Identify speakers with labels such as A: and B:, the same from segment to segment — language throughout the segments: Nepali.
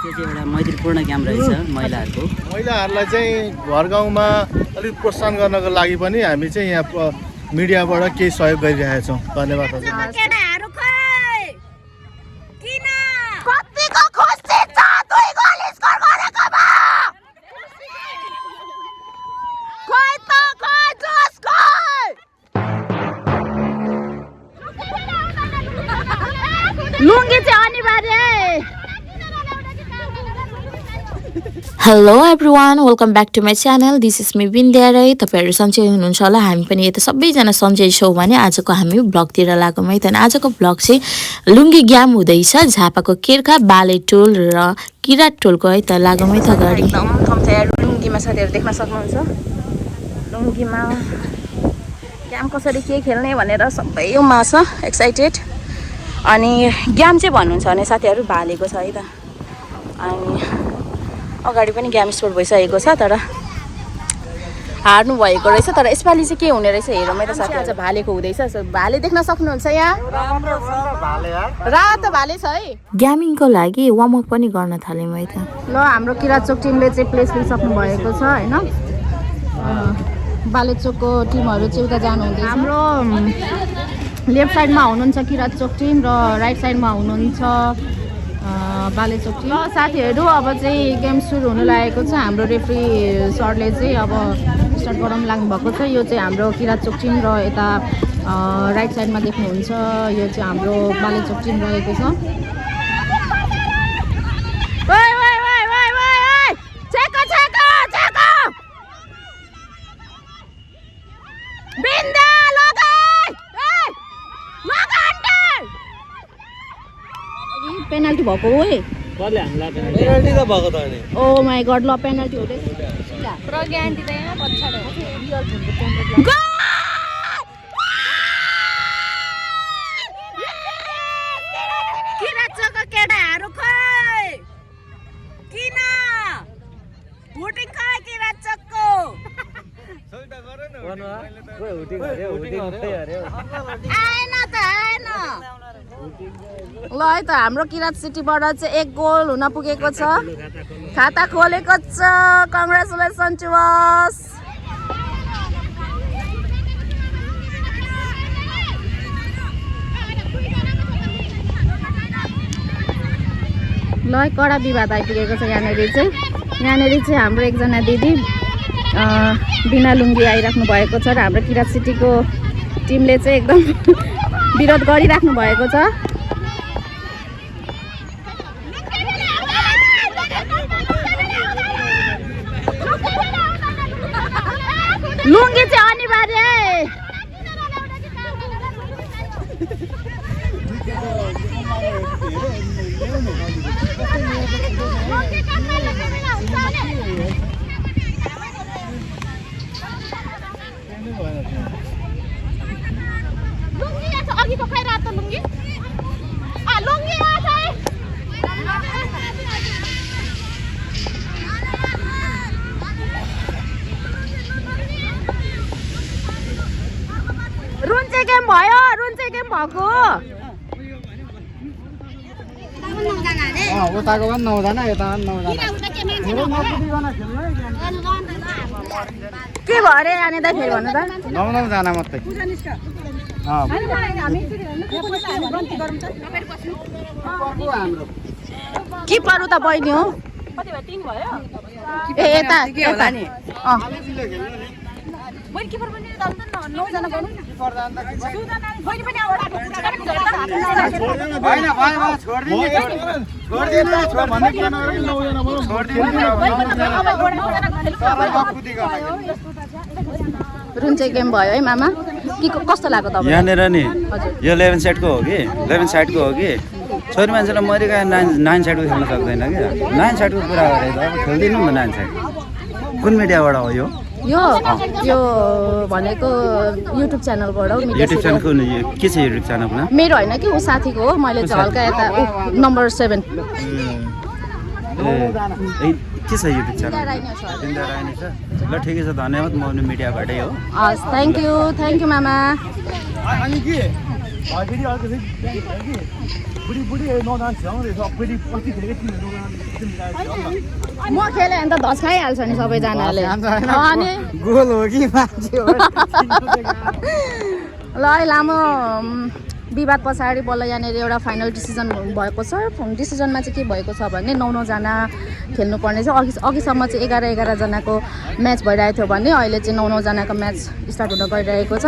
A: त्यो चाहिँ एउटा मैत्रीपूर्ण गेम रहेछ महिलाहरूको।
B: महिलाहरूलाई चाहिँ घर गाउँमा अलिक प्रोत्साहन गर्नको लागि पनि हामी चाहिँ यहाँ मिडियाबाट केही सहयोग गरिरहेका छौँ। धन्यवाद हजुर।
C: लुङ्गी चाहिँ अनिवार्य।
D: Hello everyone, welcome back to my channel. This is me Bindya Rai. तपाईँहरू सन्चै हुनुहुन्छ होला। हामी पनि यता सबैजना सन्चै छौँ भने आजको हामी ब्लगतिर लागौँ है त। आजको ब्लग चाहिँ लुङ्गी ग्याम हुँदैछ झापाको केर्खा बाले टोल र किरात टोलको है त। लागौँ है त गाडी।
C: एकदम थम तयार लुङ्गीमा साथीहरू देख्न सक्नुहुन्छ। लुङ्गीमा ग्याम कसरी के खेल्ने भनेर सबै उमा छ एक्साइटेड। अनि ग्याम चाहिँ भन्नुहुन्छ भने साथीहरू भालेको छ है त। अनि अगाडि पनि ग्याम स्पोर्ट भइसकेको छ तर हार्नु भएको रहेछ। तर यसपालि चाहिँ के हुने रहेछ हेरौँ है त साथीहरू। आज भालेको हुँदैछ। भाले देख्न सक्नुहुन्छ यहाँ रातो भाले छ है।
D: ग्यामिङको लागि वार्मअप पनि गर्न थाल्यौँ है त।
C: ल हाम्रो किरातचोक टिमले चाहिँ प्लेस लिइसक्नु भएको छ होइन। बालेचोकको टिमहरू चाहिँ उता जानु हुँदैछ। हाम्रो लेफ्ट साइडमा हुनुहुन्छ किरातचोक टिम र राइट साइडमा हुनुहुन्छ बालेचोक टिम। ल साथीहरू अब चाहिँ गेम सुरु हुन लागेको छ। हाम्रो रेफ्री सरले चाहिँ अब स्टार्ट गराउनु लाग्नु भएको छ। यो चाहिँ हाम्रो किरातचोक टिम र यता राइट साइडमा देख्नुहुन्छ यो चाहिँ हाम्रो बालेचोक टिम रहेको छ। पेनल्टी भएको हो है।
B: पेनल्टी त भएको त नि।
C: ओ माई गड, ल पेनल्टी हुँदैछ।
E: प्रज्ञान्ती त यहाँ पछाडि
C: किरातचोकको केटाहरू खोइ किन हुटिङ खोइ किरातचोकको आएन त आएन। ल है त हाम्रो किरात सिटीबाट चाहिँ 1 गोल हुन पुगेको छ। खाता खोलेको छ। Congratulation to us. ल है कडा विवाद आइपुगेको छ यहाँनिर चाहिँ हाम्रो एकजना दिदी बिना लुङ्गी आइराख्नु भएको छ र हाम्रो किरात सिटीको टिमले चाहिँ एकदम विरोध गरिराख्नु भएको छ। लुङ्गी चाहिँ अनिवार्य। अघिको खै रातो लुङ्गी लुङ्गी रुन्चे गेम भयो। रुन्चे गेम भएको
A: उताको पनि 9 जना यता पनि 9 जना।
C: के भयो अरे यहाँनिर फेरि भन्नु त।
A: 9 जना मात्रै।
C: किपर उता बहिनी हो। ए यता नि रुन्चे गेम भयो है मामा। के कस्तो लाग्यो तपाईँ
F: यहाँनिर नि? यो 11 साइडको हो कि 11 साइडको हो कि छोरी मान्छेलाई मरेका 9 साइडको खेल्न सक्दैन कि 9 साइडको कुरा गरे त अब खेल्दिनँ नि 9 साइड। कुन मिडियाबाट हो यो?
C: यो भनेको युट्युब च्यानलबाट हो।
F: युट्युब च्यानलको के छ युट्युब च्यानलमा?
C: मेरो होइन कि ऊ साथीको हो। मैले चाहिँ हल्का यता नम्बर 7
F: के छ युट्युब च्यानल? बिन्द्या राई नै छ। ल ठिकै छ, धन्यवाद। म मिडियाबाटै हो।
C: हस्, थ्याङ्क यू मामा। म खेलेँ भने त धस खाइहाल्छ नि सबैजनाले अनि
A: गोल हो कि मान्छे हो
C: ल है लामो विवाद पछाडि बल्ल यहाँनिर एउटा फाइनल डिसिजन भएको छ। डिसिजनमा चाहिँ के भएको छ भने 9-9जना खेल्नुपर्ने चाहिँ अघिसम्म चाहिँ 11-11जनाको म्याच भइरहेको थियो भने अहिले चाहिँ 9-9जनाको म्याच स्टार्ट हुन गइरहेको छ।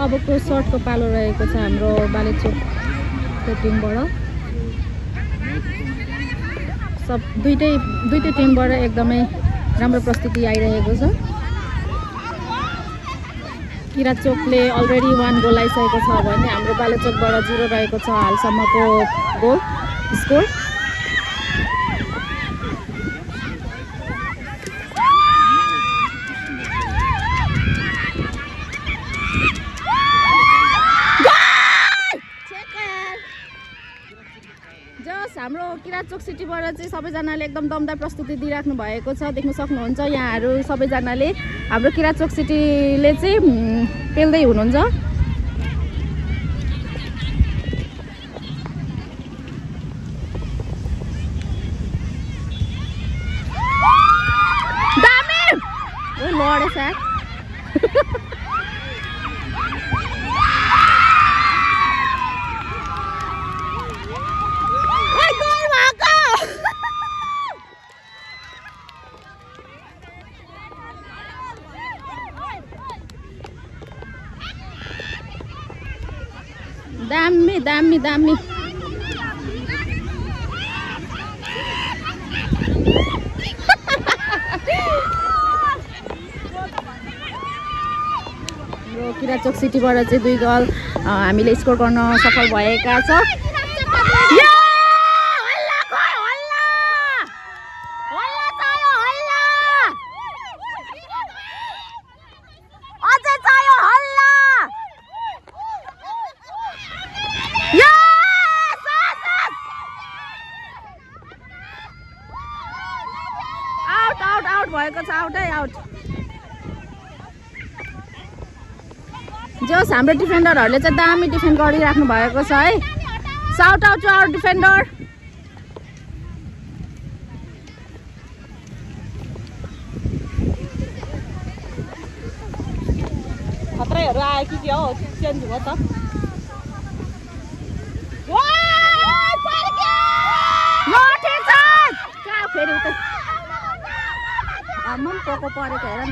C: अबको सर्टको पालो रहेको छ हाम्रो बालेचोकको टिमबाट। दुईटै टिमबाट एकदमै राम्रो प्रस्तुति आइरहेको छ। किराचोकले अलरेडी 1 गोल आइसकेको छ भने हाम्रो बालेचोकबाट 0 रहेको छ हालसम्मको गोल स्कोर। हाम्रो किराचोक सिटीबाट चाहिँ सबैजनाले एकदम दमदार प्रस्तुति दिइराख्नु भएको छ। देख्न सक्नुहुन्छ यहाँहरू सबैजनाले हाम्रो किराचोक सिटीले चाहिँ पेल्दै हुनुहुन्छ। दामी ओ लडे साथ दामी दामी दामी किराचोक सिटीबाट चाहिँ 2 गोल हामीले स्कोर गर्न सफल भएका छ। आउट भएको छ आउटै आउट। जस हाम्रो डिफेन्डरहरूले चाहिँ दामी डिफेन्ड गरिराख्नु भएको छ है। Shout out to our defender. खतराहरू आयो कि के हो चेन्ज भयो त। फेरि उतै आम्म पोको परेको हेर न।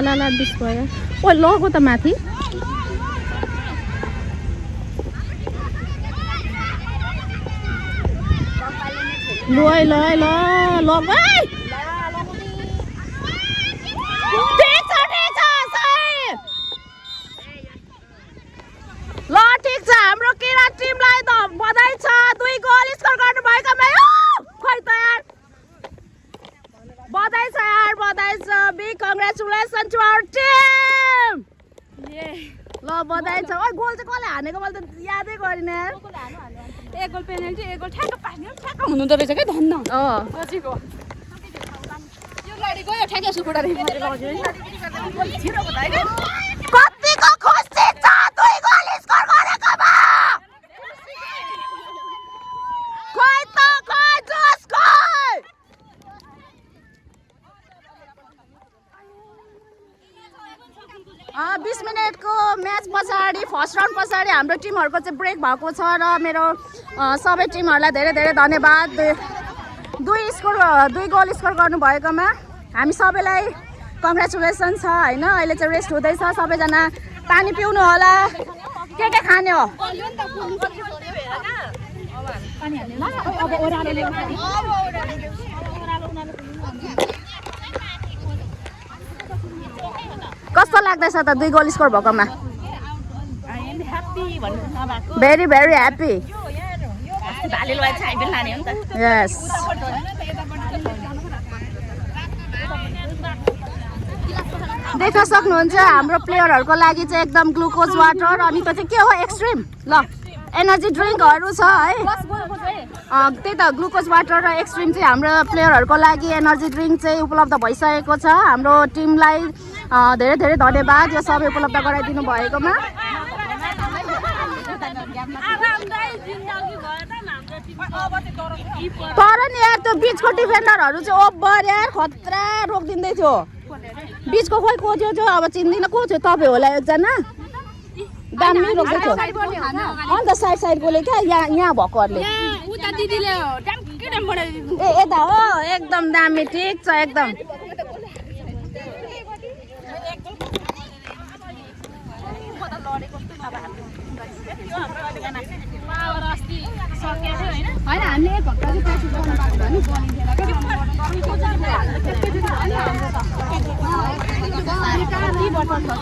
C: ला डिस भयो। ओ लगो त माथि। ल लग ल ठिक छ। हाम्रो किरात टिमलाई त बधाई छ। 2 गोल स्कोर गर्नु भएकोमा खै त यार बधाई छ यार बधाई छ big congratulation to our team ल बधाई छ ओइ गोल चाहिँ कसले हानेको मैले त यादै गरिन यार
E: एक गोल पेनल्टी एक गोल ठ्याक्क पास्ने ठ्याक्क हुनुहुँदो रहेछ क्या धन्न बचेको यो गाडी गयो ठ्याक्क सुकुटा
C: कतिको खुसी छ 2 गोल स्कोर गरेकोमा खोइ त खोइ जोस खोइ 20 मिनेटको म्याच पछाडि फर्स्ट राउन्ड पछाडि हाम्रो टिमहरूको चाहिँ ब्रेक भएको छ र मेरो सबै टिमहरूलाई धेरै धेरै धन्यवाद 2 गोल स्कोर गर्नुभएकोमा हामी सबैलाई कङ्ग्रेचुलेसन छ होइन अहिले चाहिँ रेस्ट हुँदैछ सबैजना पानी पिउनु होला के खाने हो कस्तो लाग्दैछ त 2 गोल स्कोर भएकोमा भेरी भेरी ह्याप्पी यस देख्न सक्नुहुन्छ हाम्रो प्लेयरहरूको लागि चाहिँ एकदम ग्लुकोज वाटर अनि त्यो चाहिँ के हो एक्सट्रिम ल एनर्जी ड्रिङ्कहरू छ है त्यही त ग्लुकोज वाटर र एक्सट्रिम चाहिँ हाम्रो प्लेयरहरूको लागि एनर्जी ड्रिङ्क चाहिँ उपलब्ध भइसकेको छ हाम्रो टिमलाई धेरै धेरै धन्यवाद यो सबै उपलब्ध गराइदिनु भएकोमा तर नि यार त्यो बिचको डिफेन्डरहरू चाहिँ ओभर यार खतरा रोकिदिँदै थियो बिचको खोइ को थियो त्यो अब चिन्दिनँ को थियो तपाईँ होला एकजना दामी रोक्दै थियो अन्त साइड गोले क्या यहाँ भएकोहरूले ए यता हो एकदम दामी ठिक छ एकदम
E: होइन हामीले एक हप्ता चाहिँ प्र्याक्टिस गर्नु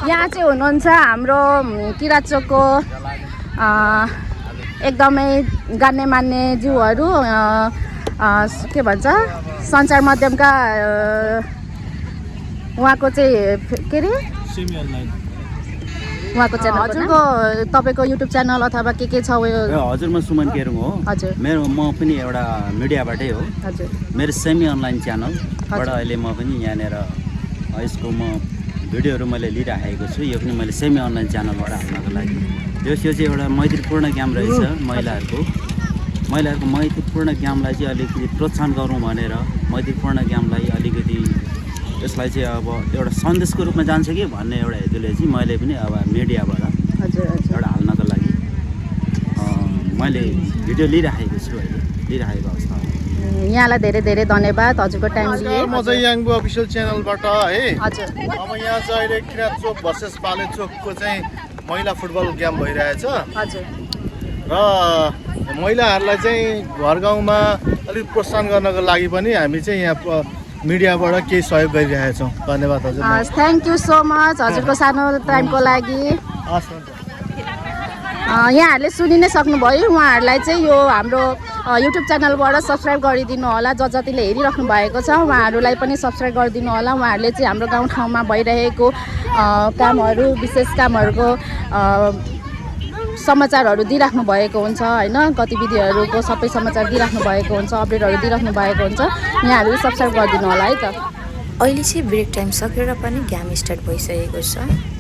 C: यहाँ चाहिँ हुनुहुन्छ हाम्रो किराचोकको एकदमै गान्ने मान्ने ज्यूहरू के भन्छ सञ्चार माध्यमका उहाँको चाहिँ के अरे उहाँको च्यानल हजुरको तपाईँको युट्युब च्यानल अथवा के छ
F: हजुर म सुमन केरुङ हो
C: हजुर
F: मेरो म पनि एउटा मिडियाबाटै हो
C: हजुर
F: मेरो सेमी अनलाइन च्यानलबाट अहिले म पनि यहाँनिर यसको म भिडियोहरू मैले लिइराखेको छु यो पनि मैले सेमी अनलाइन च्यानलबाट हाल्नको लागि यो चाहिँ एउटा मैत्रीपूर्ण काम रहेछ महिलाहरूको मैत्रीपूर्ण कामलाई चाहिँ अलिकति प्रोत्साहन गरौँ भनेर मैत्रीपूर्ण कामलाई अलिकति यसलाई चाहिँ अब एउटा सन्देशको रूपमा जान्छ कि भन्ने एउटा हेतुले चाहिँ मैले पनि अब मिडियाबाट एउटा हाल्नको लागि मैले भिडियो लिइराखेको छु अहिले लिइराखेको अवस्था
C: यहाँलाई धेरै धेरै धन्यवाद हजुरको टाइम लिए
B: म चाहिँ याङबु अफिसियल च्यानलबाट है
C: हजुर
B: अब यहाँ चाहिँ अहिले किराचोक भर्सेस बालेचोकको चाहिँ महिला फुटबल गेम भइरहेछ
C: हजुर
B: र महिलाहरूलाई चाहिँ घर गाउँमा अलिक प्रोत्साहन गर्नको लागि पनि हामी चाहिँ यहाँ मिडियाबाट केही सहयोग गरिरहेका छौँ धन्यवाद हजुर
C: थ्याङ्क यू सो मच हजुरको सानो टाइमको लागि यहाँहरूले सुनि नै सक्नुभयो उहाँहरूलाई चाहिँ यो हाम्रो युट्युब च्यानलबाट सब्सक्राइब गरिदिनु होला जतिले हेरिराख्नु भएको छ उहाँहरूलाई पनि सब्सक्राइब गरिदिनु होला उहाँहरूले चाहिँ हाम्रो गाउँठाउँमा भइरहेको कामहरू विशेष कामहरूको समाचारहरू दिइराख्नु भएको हुन्छ होइन गतिविधिहरूको सबै समाचार दिइराख्नु भएको हुन्छ अपडेटहरू दिइराख्नु भएको हुन्छ यहाँहरू सब्सक्राइब गरिदिनु होला है त
D: अहिले चाहिँ ब्रेक टाइम सकेर पनि गेम स्टार्ट भइसकेको छ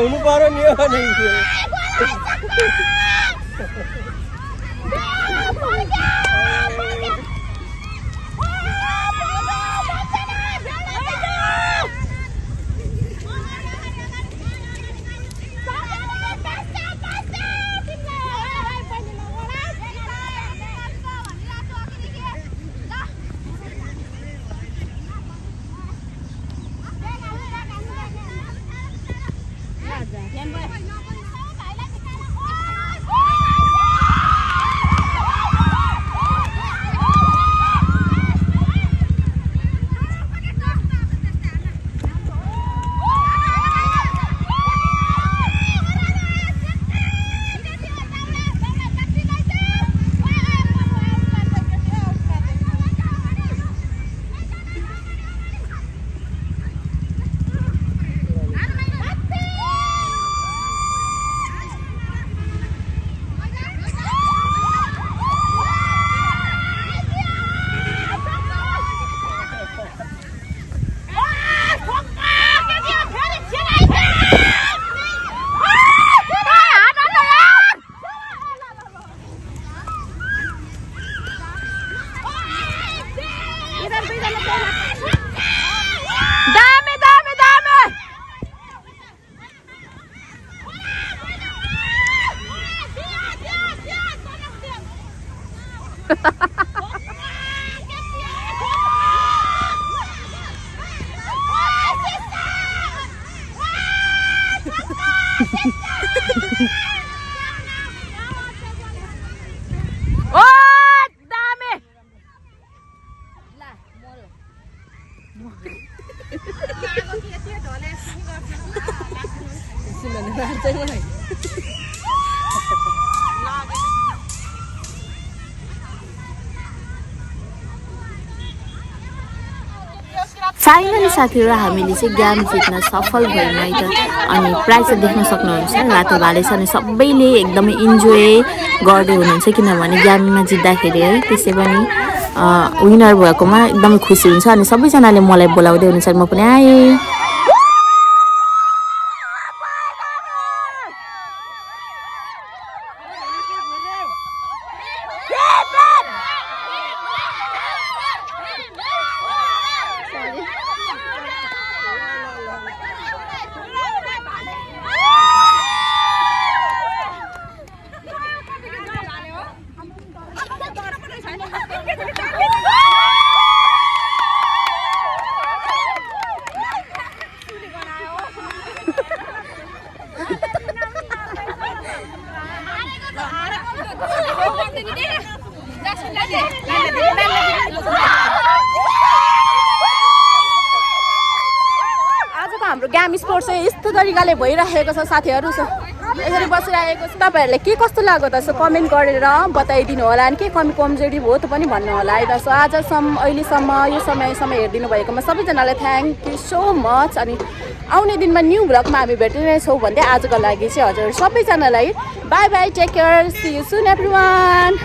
A: हुनु पर्यो नि हो नि
D: फाइनली साथीहरु हामीले चाहिँ ज्ञान जित्न सफल भयौँ है त। अनि प्राइज चाहिँ देख्न सक्नुहुन्छ रातो भाले छ अनि सबैले एकदमै इन्जोय गर्दै हुनुहुन्छ किनभने ज्ञानमा जित्दाखेरि है त्यसै पनि विनर भएकोमा एकदमै खुसी हुन्छ अनि सबैजनाले मलाई बोलाउँदै हुनुहुन्छ म पनि आएँ।
C: हाम्रो ग्याम स्पोर्ट्स चाहिँ यस्तो तरिकाले भइरहेको छ साथीहरू यसरी बसिरहेको छ तपाईँहरूले के कस्तो लाग्यो त यसो कमेन्ट गरेर बताइदिनु होला अनि के कमी कमजोरी भयो त पनि भन्नु होला है त सो आजसम्म अहिलेसम्म यो समयसम्म हेरिदिनु भएकोमा सबैजनालाई थ्याङ्क यू सो मच अनि आउने दिनमा न्यू भ्लगमा हामी भेट्नेछौँ भन्दै आजको लागि चाहिँ हजुर सबैजनालाई bye bye take care see you soon everyone